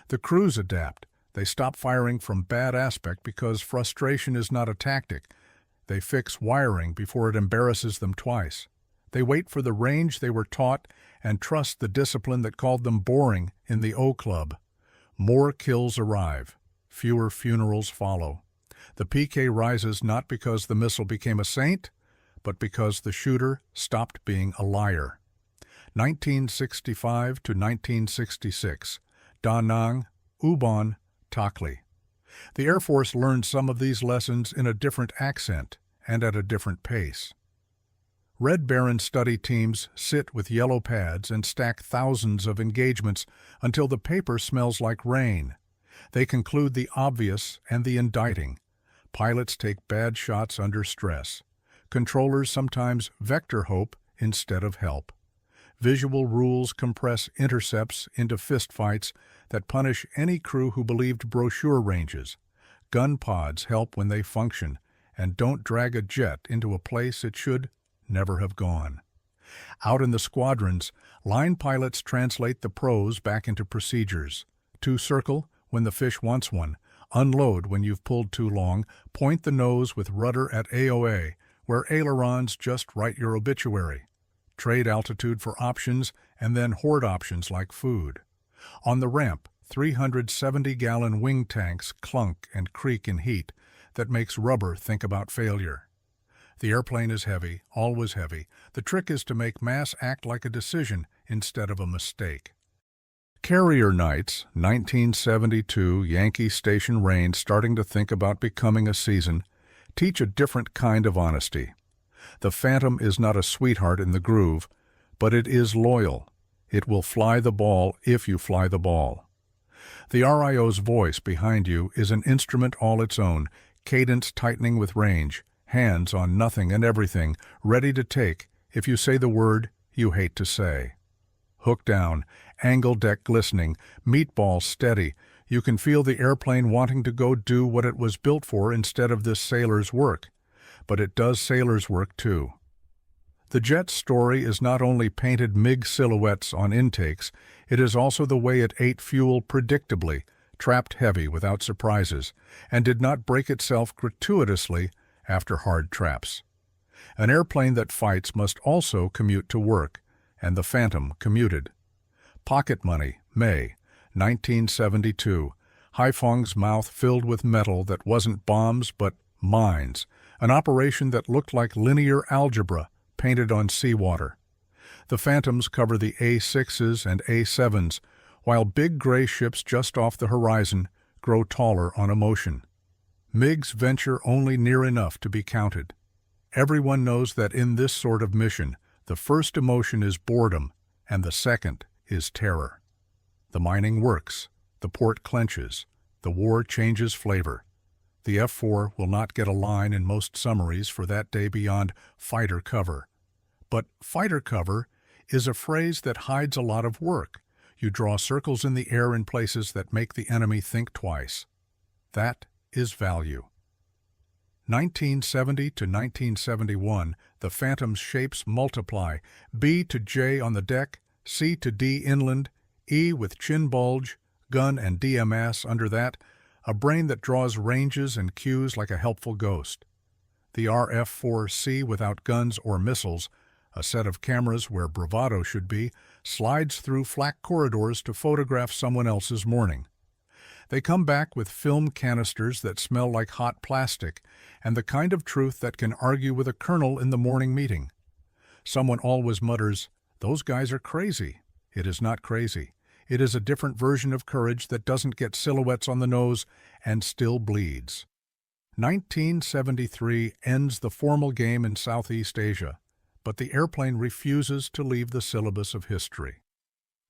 The crews adapt. They stop firing from bad aspect because frustration is not a tactic. They fix wiring before it embarrasses them twice. They wait for the range they were taught and trust the discipline that called them boring in the O Club. More kills arrive. Fewer funerals follow. The PK rises not because the missile became a saint, but because the shooter stopped being a liar. 1965 to 1966. Da Nang, Ubon, Takli. The Air Force learned some of these lessons in a different accent and at a different pace. Red Baron study teams sit with yellow pads and stack thousands of engagements until the paper smells like rain. They conclude the obvious and the indicting. Pilots take bad shots under stress. Controllers sometimes vector hope instead of help. Visual rules compress intercepts into fistfights that punish any crew who believed brochure ranges. Gun pods help when they function and don't drag a jet into a place it should never have gone. Out in the squadrons, line pilots translate the prose back into procedures. To circle when the fish wants one, unload when you've pulled too long, point the nose with rudder at AOA, where ailerons just write your obituary. Trade altitude for options and then hoard options like food. On the ramp, 370-gallon wing tanks clunk and creak in heat that makes rubber think about failure. The airplane is heavy, always heavy. The trick is to make mass act like a decision instead of a mistake. Carrier nights, 1972, Yankee Station rain starting to think about becoming a season, teach a different kind of honesty. The Phantom is not a sweetheart in the groove, but it is loyal. It will fly the ball if you fly the ball. The RIO's voice behind you is an instrument all its own, cadence tightening with range, hands on nothing and everything, ready to take if you say the word you hate to say. Hook down, angle deck glistening, meatball steady. You can feel the airplane wanting to go do what it was built for instead of this sailor's work. But it does sailor's work too. The jet's story is not only painted MiG silhouettes on intakes, it is also the way it ate fuel predictably, trapped heavy without surprises, and did not break itself gratuitously after hard traps. An airplane that fights must also commute to work, and the Phantom commuted. Pocket money, May, 1972. Haiphong's mouth filled with metal that wasn't bombs but mines, an operation that looked like linear algebra painted on seawater. The Phantoms cover the A6s and A7s, while big gray ships just off the horizon grow taller on emotion. MiGs venture only near enough to be counted. Everyone knows that in this sort of mission, the first emotion is boredom and the second is terror. The mining works, the port clenches, the war changes flavor. The F-4 will not get a line in most summaries for that day beyond fighter cover. But fighter cover is a phrase that hides a lot of work. You draw circles in the air in places that make the enemy think twice. That is value. 1970 to 1971, the Phantom's shapes multiply. B to J on the deck, C to D inland, E with chin bulge, gun and DMS under that, a brain that draws ranges and cues like a helpful ghost. The RF-4C without guns or missiles, a set of cameras where bravado should be, slides through flak corridors to photograph someone else's morning. They come back with film canisters that smell like hot plastic and the kind of truth that can argue with a colonel in the morning meeting. Someone always mutters, "Those guys are crazy." It is not crazy. It is a different version of courage that doesn't get silhouettes on the nose and still bleeds. 1973 ends the formal game in Southeast Asia, but the airplane refuses to leave the syllabus of history.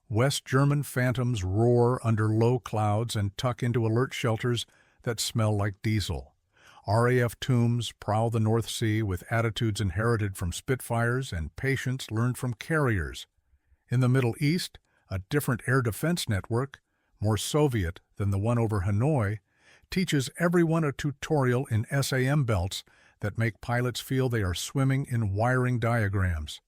West German Phantoms roar under low clouds and tuck into alert shelters that smell like diesel. RAF Tombs prowl the North Sea with attitudes inherited from Spitfires and patience learned from carriers. In the Middle East, a different air defense network, more Soviet than the one over Hanoi, teaches everyone a tutorial in SAM belts that make pilots feel they are swimming in wiring diagrams.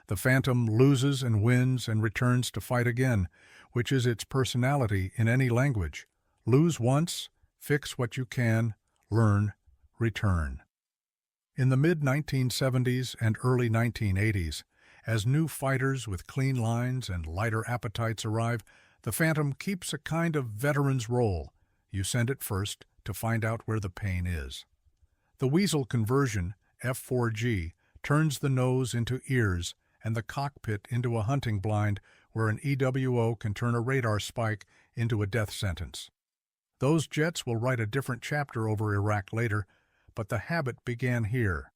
The Phantom loses and wins and returns to fight again, which is its personality in any language. Lose once, fix what you can, learn, return. In the mid-1970s and early 1980s, as new fighters with clean lines and lighter appetites arrive, the Phantom keeps a kind of veteran's role. You send it first to find out where the pain is. The Weasel conversion, F-4G, turns the nose into ears and the cockpit into a hunting blind where an EWO can turn a radar spike into a death sentence. Those jets will write a different chapter over Iraq later, but the habit began here.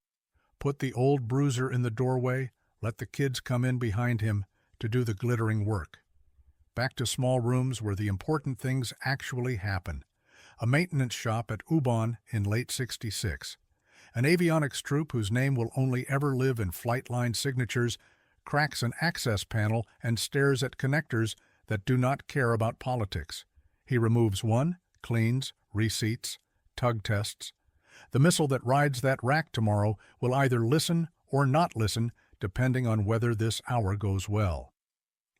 Put the old bruiser in the doorway, let the kids come in behind him to do the glittering work. Back to small rooms where the important things actually happen. A maintenance shop at Ubon in late '66. An avionics troupe whose name will only ever live in flight line signatures cracks an access panel and stares at connectors that do not care about politics. He removes one, cleans, reseats, tug tests. The missile that rides that rack tomorrow will either listen or not listen, depending on whether this hour goes well.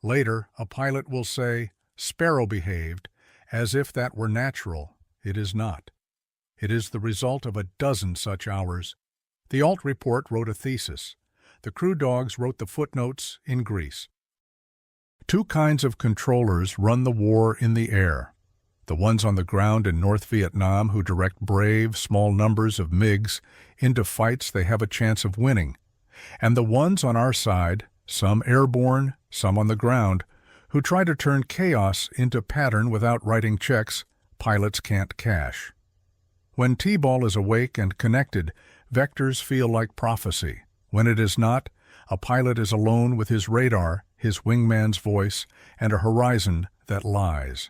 Later, a pilot will say, "Sparrow behaved," as if that were natural. It is not. It is the result of a dozen such hours. The Ault Report wrote a thesis. The crew dogs wrote the footnotes in Greece. Two kinds of controllers run the war in the air. The ones on the ground in North Vietnam who direct brave, small numbers of MiGs into fights they have a chance of winning. And the ones on our side, some airborne, some on the ground, who try to turn chaos into pattern without writing checks pilots can't cash. When T-ball is awake and connected, vectors feel like prophecy. When it is not, a pilot is alone with his radar, his wingman's voice, and a horizon that lies.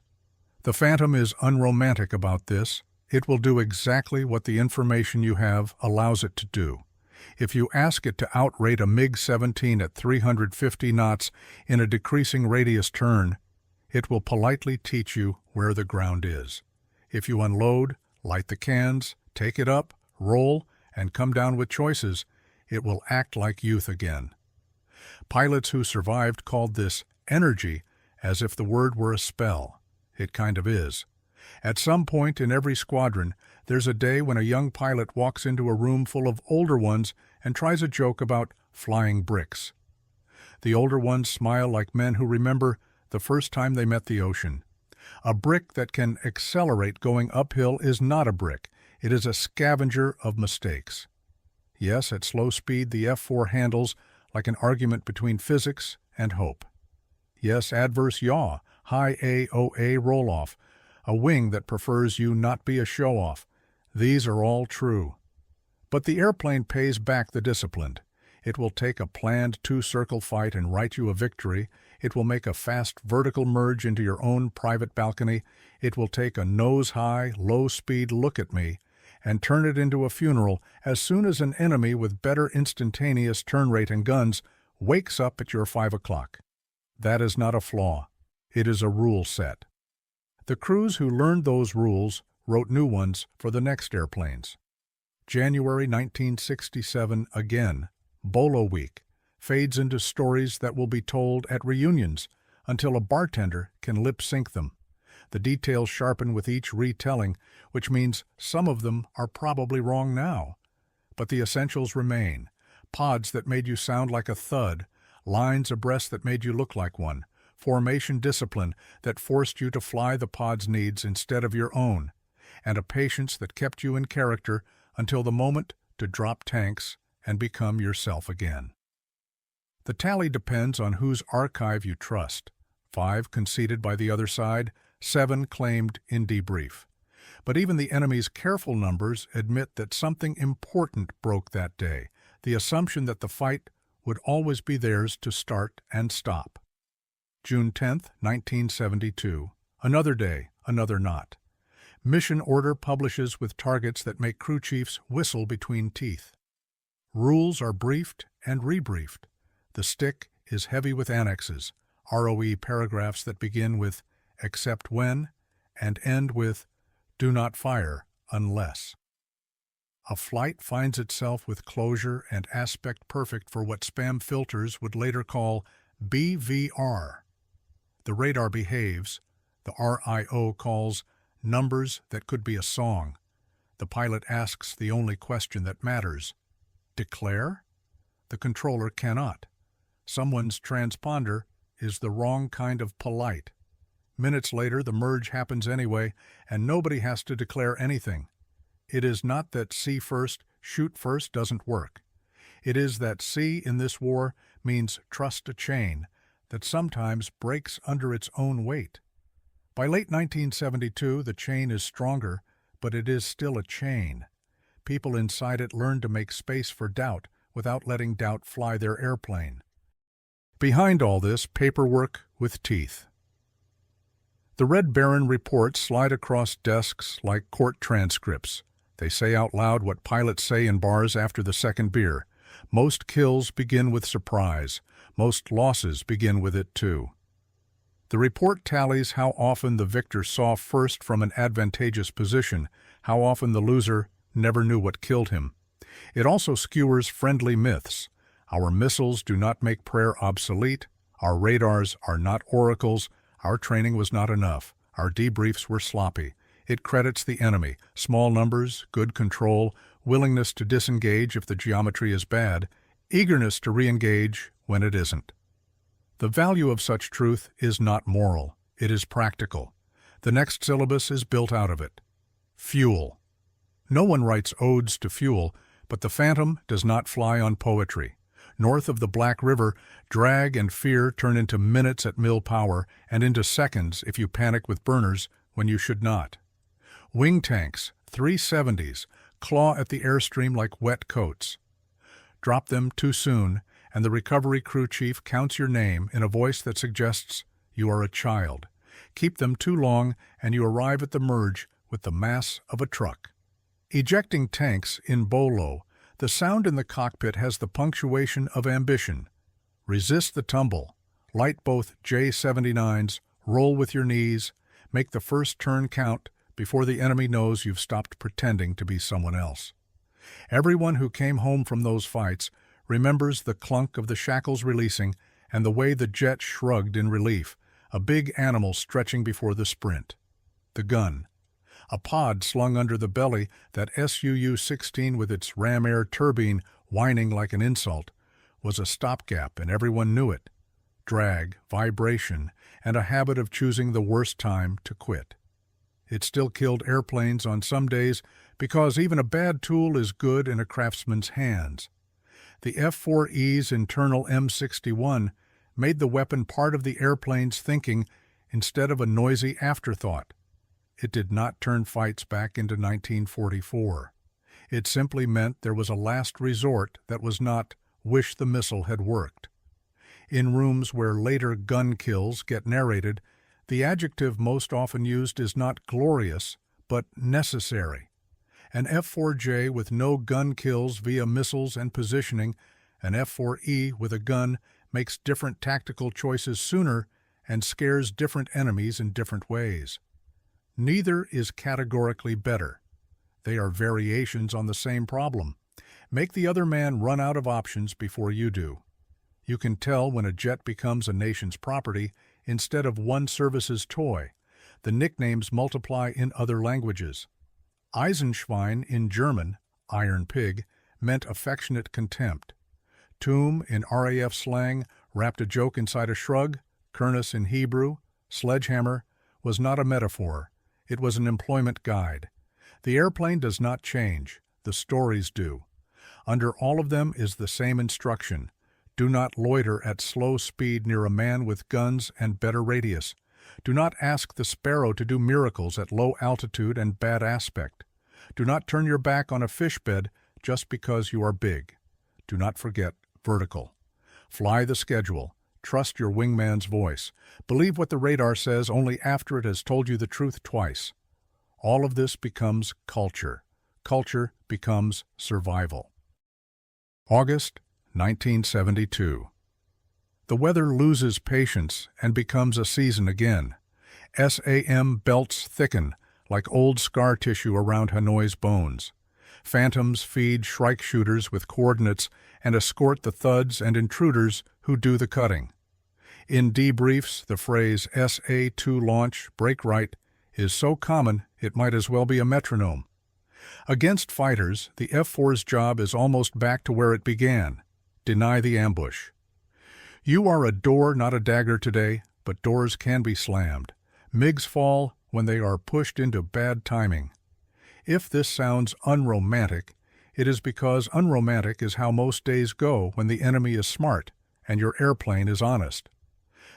The Phantom is unromantic about this. It will do exactly what the information you have allows it to do. If you ask it to outrate a MiG-17 at 350 knots in a decreasing radius turn, it will politely teach you where the ground is. If you unload, light the cans, take it up, roll, and come down with choices, it will act like youth again. Pilots who survived called this energy, as if the word were a spell. It kind of is. At some point in every squadron, there's a day when a young pilot walks into a room full of older ones and tries a joke about flying bricks. The older ones smile like men who remember the first time they met the ocean. A brick that can accelerate going uphill is not a brick. It is a scavenger of mistakes. Yes, at slow speed the F-4 handles like an argument between physics and hope. Yes, adverse yaw, high AOA roll-off, a wing that prefers you not be a show-off. These are all true. But the airplane pays back the disciplined. It will take a planned two-circle fight and write you a victory. It will make a fast vertical merge into your own private balcony. It will take a nose-high, low-speed look at me and turn it into a funeral as soon as an enemy with better instantaneous turn rate and guns wakes up at your 5 o'clock. That is not a flaw. It is a rule set. The crews who learned those rules wrote new ones for the next airplanes. January 1967 again, Bolo Week, fades into stories that will be told at reunions until a bartender can lip-sync them. The details sharpen with each retelling, which means some of them are probably wrong now. But the essentials remain. Pods that made you sound like a thud, lines abreast that made you look like one, formation discipline that forced you to fly the pod's needs instead of your own, and a patience that kept you in character until the moment to drop tanks and become yourself again. The tally depends on whose archive you trust. 5 conceded by the other side, 7 claimed in debrief. But even the enemy's careful numbers admit that something important broke that day, the assumption that the fight would always be theirs to start and stop. June 10, 1972. Another day, another knot. Mission order publishes with targets that make crew chiefs whistle between teeth. Rules are briefed and rebriefed. The stick is heavy with annexes, ROE paragraphs that begin with "except when" and end with "do not fire unless." A flight finds itself with closure and aspect perfect for what spam filters would later call BVR. The radar behaves. The RIO calls numbers that could be a song. The pilot asks the only question that matters. Declare? The controller cannot. Someone's transponder is the wrong kind of polite. Minutes later, the merge happens anyway, and nobody has to declare anything. It is not that see first, shoot first doesn't work. It is that see in this war means trust a chain that sometimes breaks under its own weight. By late 1972, the chain is stronger, but it is still a chain. People inside it learn to make space for doubt without letting doubt fly their airplane. Behind all this, paperwork with teeth. The Red Baron reports slide across desks like court transcripts. They say out loud what pilots say in bars after the second beer. Most kills begin with surprise. Most losses begin with it too. The report tallies how often the victor saw first from an advantageous position, how often the loser never knew what killed him. It also skewers friendly myths. Our missiles do not make prayer obsolete. Our radars are not oracles. Our training was not enough. Our debriefs were sloppy. It credits the enemy. Small numbers, good control, willingness to disengage if the geometry is bad, eagerness to re-engage when it isn't. The value of such truth is not moral. It is practical. The next syllabus is built out of it. Fuel. No one writes odes to fuel, but the Phantom does not fly on poetry. North of the Black River, drag and fear turn into minutes at mill power and into seconds if you panic with burners when you should not. Wing tanks, 370s, claw at the airstream like wet coats. Drop them too soon, and the recovery crew chief counts your name in a voice that suggests you are a child. Keep them too long, and you arrive at the merge with the mass of a truck. Ejecting tanks in BOLO, the sound in the cockpit has the punctuation of ambition. Resist the tumble. Light both J-79s, roll with your knees, make the first turn count before the enemy knows you've stopped pretending to be someone else. Everyone who came home from those fights remembers the clunk of the shackles releasing and the way the jet shrugged in relief, a big animal stretching before the sprint. The gun. A pod slung under the belly, that SUU-16 with its ram air turbine whining like an insult, was a stopgap and everyone knew it. Drag, vibration, and a habit of choosing the worst time to quit. It still killed airplanes on some days because even a bad tool is good in a craftsman's hands. The F-4's internal M61 made the weapon part of the airplane's thinking instead of a noisy afterthought. It did not turn fights back into 1944. It simply meant there was a last resort that was not "wish the missile had worked." In rooms where later gun kills get narrated, the adjective most often used is not glorious, but necessary. An F-4J with no gun kills via missiles and positioning, an F-4E with a gun makes different tactical choices sooner and scares different enemies in different ways. Neither is categorically better. They are variations on the same problem. Make the other man run out of options before you do. You can tell when a jet becomes a nation's property instead of one service's toy. The nicknames multiply in other languages. Eisenschwein in German, iron pig, meant affectionate contempt. Tomb in RAF slang wrapped a joke inside a shrug. Kernis in Hebrew, sledgehammer, was not a metaphor. It was an employment guide. The airplane does not change. The stories do. Under all of them is the same instruction. Do not loiter at slow speed near a man with guns and better radius. Do not ask the sparrow to do miracles at low altitude and bad aspect. Do not turn your back on a fish bed just because you are big. Do not forget vertical. Fly the schedule. trust your wingman's voice. Believe what the radar says only after it has told you the truth twice. All of this becomes culture. Culture becomes survival. August 1972. The weather loses patience and becomes a season again. SAM belts thicken like old scar tissue around Hanoi's bones. Phantoms feed Shrike shooters with coordinates and escort the thuds and intruders who do the cutting. In debriefs, the phrase SA-2 launch, break right, is so common it might as well be a metronome. Against fighters, the F-4's job is almost back to where it began. Deny the ambush. You are a door, not a dagger today, but doors can be slammed. MiGs fall when they are pushed into bad timing. If this sounds unromantic, it is because unromantic is how most days go when the enemy is smart and your airplane is honest.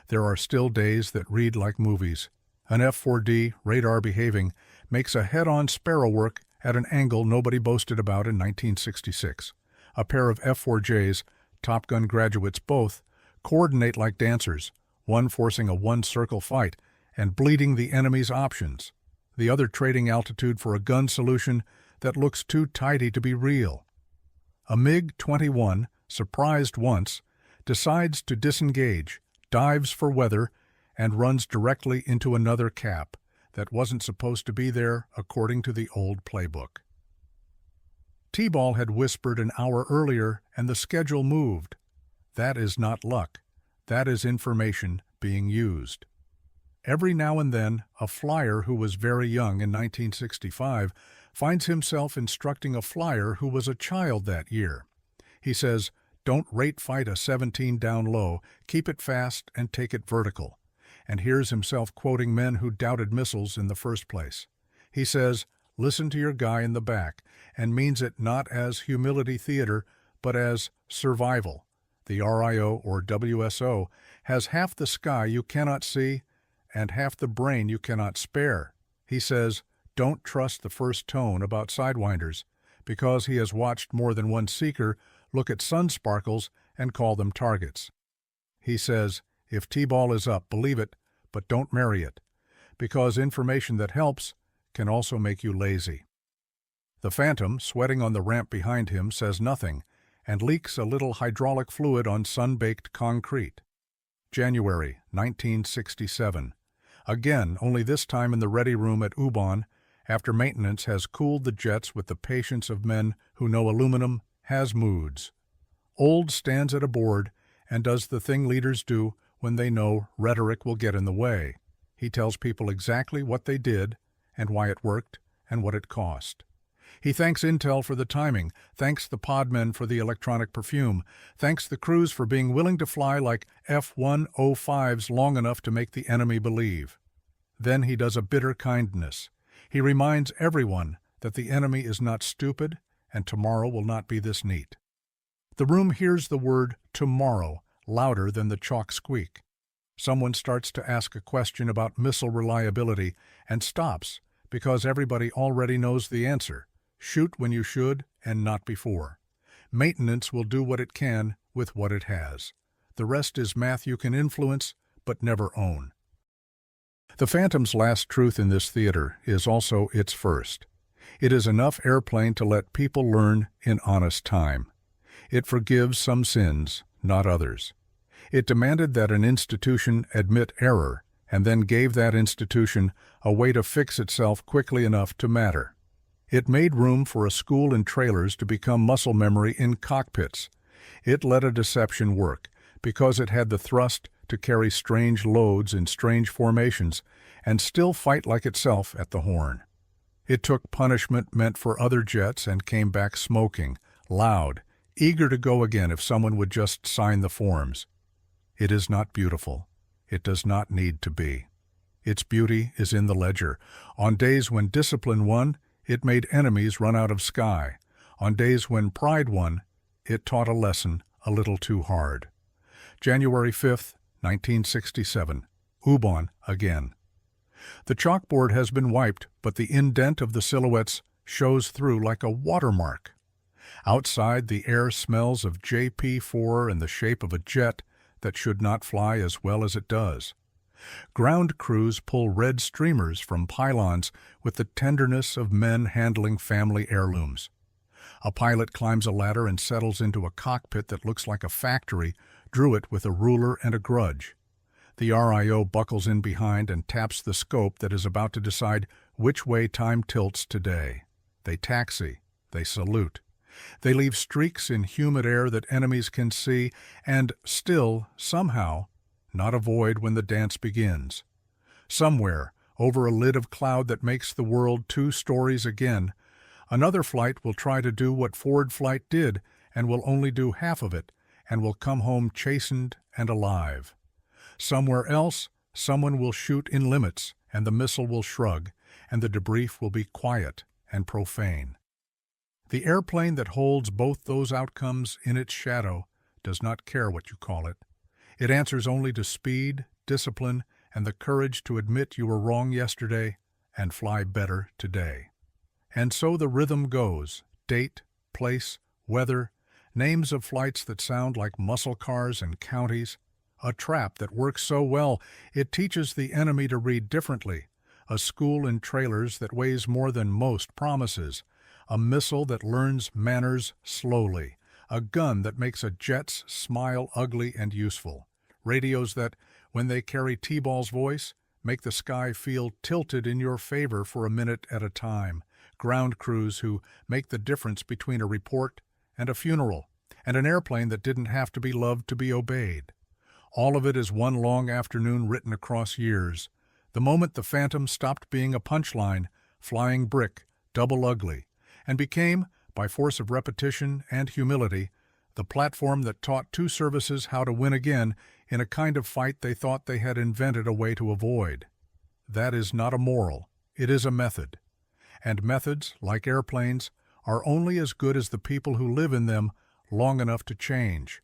There are still days that read like movies. An F-4D, radar behaving, makes a head-on sparrow work at an angle nobody boasted about in 1966. A pair of F-4Js, Top Gun graduates both, coordinate like dancers, one forcing a one-circle fight and bleeding the enemy's options, the other trading altitude for a gun solution that looks too tidy to be real. A MiG-21, surprised once, decides to disengage, dives for weather, and runs directly into another cap that wasn't supposed to be there according to the old playbook. TEABALL had whispered an hour earlier and the schedule moved. That is not luck. That is information being used. Every now and then, a flyer who was very young in 1965 finds himself instructing a flyer who was a child that year. He says, "Don't rate fight a 17 down low, keep it fast and take it vertical," and hears himself quoting men who doubted missiles in the first place. He says, "Listen to your guy in the back," and means it not as humility theater, but as survival. The RIO or WSO has half the sky you cannot see and half the brain you cannot spare. He says, don't trust the first tone about sidewinders, because he has watched more than one seeker look at sun sparkles and call them targets. He says, if T-ball is up, believe it, but don't marry it, because information that helps can also make you lazy. The Phantom, sweating on the ramp behind him, says nothing and leaks a little hydraulic fluid on sun-baked concrete. January 1967. Again, only this time in the ready room at Ubon, after maintenance has cooled the jets with the patience of men who know aluminum has moods. Old stands at a board and does the thing leaders do when they know rhetoric will get in the way. He tells people exactly what they did and why it worked and what it cost. He thanks Intel for the timing, thanks the podmen for the electronic perfume, thanks the crews for being willing to fly like F-105s long enough to make the enemy believe. Then he does a bitter kindness. He reminds everyone that the enemy is not stupid and tomorrow will not be this neat. The room hears the word tomorrow louder than the chalk squeak. Someone starts to ask a question about missile reliability and stops because everybody already knows the answer. Shoot when you should and not before. Maintenance will do what it can with what it has. The rest is math you can influence but never own. The Phantom's last truth in this theater is also its first. It is enough airplane to let people learn in honest time. It forgives some sins, not others. It demanded that an institution admit error and then gave that institution a way to fix itself quickly enough to matter. It made room for a school in trailers to become muscle memory in cockpits. It let a deception work because it had the thrust to carry strange loads in strange formations and still fight like itself at the horn. It took punishment meant for other jets and came back smoking, loud, eager to go again if someone would just sign the forms. It is not beautiful. It does not need to be. Its beauty is in the ledger. On days when discipline won, it made enemies run out of sky. On days when pride won, it taught a lesson a little too hard. January 5th, 1967. Ubon again. The chalkboard has been wiped, but the indent of the silhouettes shows through like a watermark. Outside, the air smells of JP-4 in the shape of a jet that should not fly as well as it does. Ground crews pull red streamers from pylons with the tenderness of men handling family heirlooms. A pilot climbs a ladder and settles into a cockpit that looks like a factory, drew it with a ruler and a grudge. The RIO buckles in behind and taps the scope that is about to decide which way time tilts today. They taxi. They salute. They leave streaks in humid air that enemies can see and still, somehow, not avoid when the dance begins. Somewhere, over a lid of cloud that makes the world 2 stories again, another flight will try to do what Ford Flight did and will only do half of it and will come home chastened and alive. Somewhere else, someone will shoot in limits and the missile will shrug and the debrief will be quiet and profane. The airplane that holds both those outcomes in its shadow does not care what you call it. It answers only to speed, discipline, and the courage to admit you were wrong yesterday and fly better today. And so the rhythm goes: date, place, weather, names of flights that sound like muscle cars and counties, a trap that works so well it teaches the enemy to read differently, a school in trailers that weighs more than most promises, a missile that learns manners slowly, a gun that makes a jet's smile ugly and useful, radios that, when they carry T-Ball's voice, make the sky feel tilted in your favor for a minute at a time, ground crews who make the difference between a report and a funeral, and an airplane that didn't have to be loved to be obeyed. All of it is one long afternoon written across years. The moment the Phantom stopped being a punchline, flying brick, double ugly, and became, by force of repetition and humility, the platform that taught 2 services how to win again in a kind of fight they thought they had invented a way to avoid. That is not a moral, it is a method. And methods, like airplanes, are only as good as the people who live in them long enough to change.